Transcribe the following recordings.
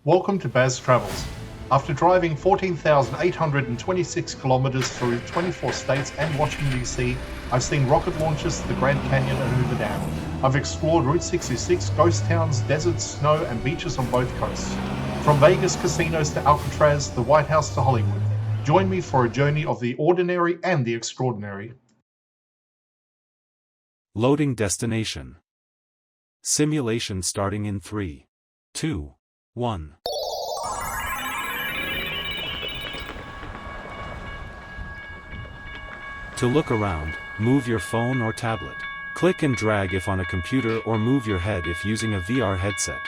Welcome to Baz Travels. After driving 14,826 kilometers through 24 states and Washington, D.C., I've seen rocket launches to the Grand Canyon and Hoover Dam. I've explored Route 66, ghost towns, deserts, snow, and beaches on both coasts. From Vegas casinos to Alcatraz, the White House to Hollywood. Join me for a journey of the ordinary and the extraordinary. Loading destination. Simulation starting in 3, 2, 1. To look around, move your phone or tablet. Click and drag if on a computer or move your head if using a VR headset.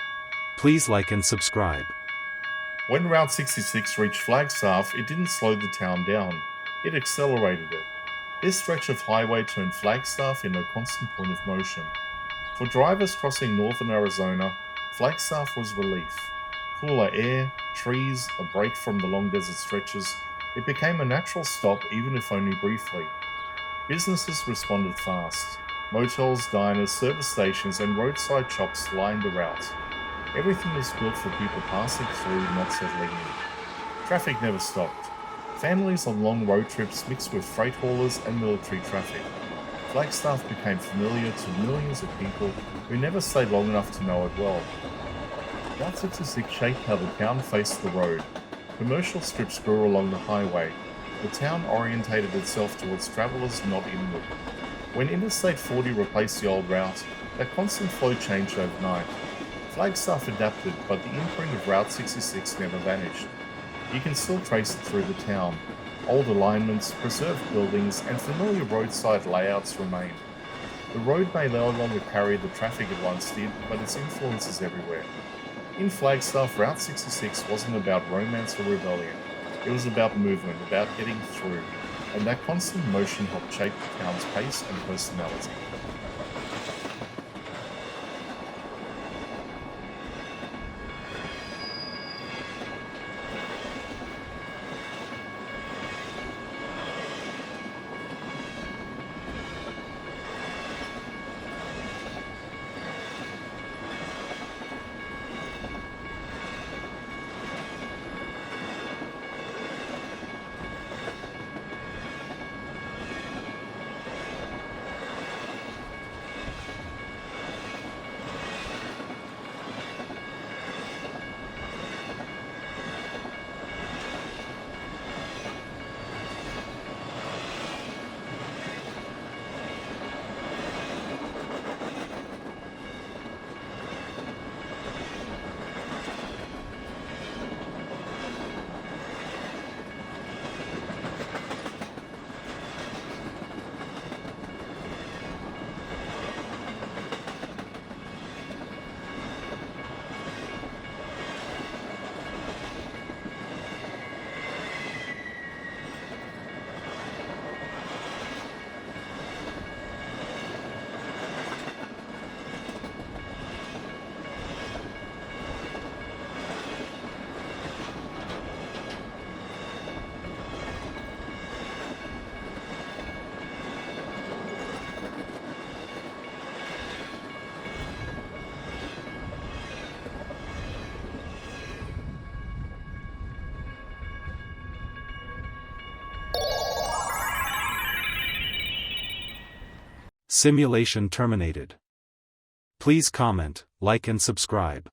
Please like and subscribe. When Route 66 reached Flagstaff, it didn't slow the town down, it accelerated it. This stretch of highway turned Flagstaff into a constant point of motion. For drivers crossing northern Arizona, Flagstaff was relief. Cooler air, trees, a break from the long desert stretches, it became a natural stop even if only briefly. Businesses responded fast. Motels, diners, service stations, and roadside shops lined the route. Everything was built for people passing through, not settling in. Traffic never stopped. Families on long road trips mixed with freight haulers and military traffic. Flagstaff became familiar to millions of people who never stayed long enough to know it well. Route 66 shaped how the town faced the road. Commercial strips grew along the highway. The town orientated itself towards travelers, not inward. When Interstate 40 replaced the old route, that constant flow changed overnight. Flagstaff adapted, but the imprint of Route 66 never vanished. You can still trace it through the town. Old alignments, preserved buildings, and familiar roadside layouts remain. The road may no longer carry the traffic it once did, but its influence is everywhere. In Flagstaff, Route 66 wasn't about romance or rebellion. It was about movement, about getting through, and that constant motion helped shape the town's pace and personality. Simulation terminated. Please comment, like and subscribe.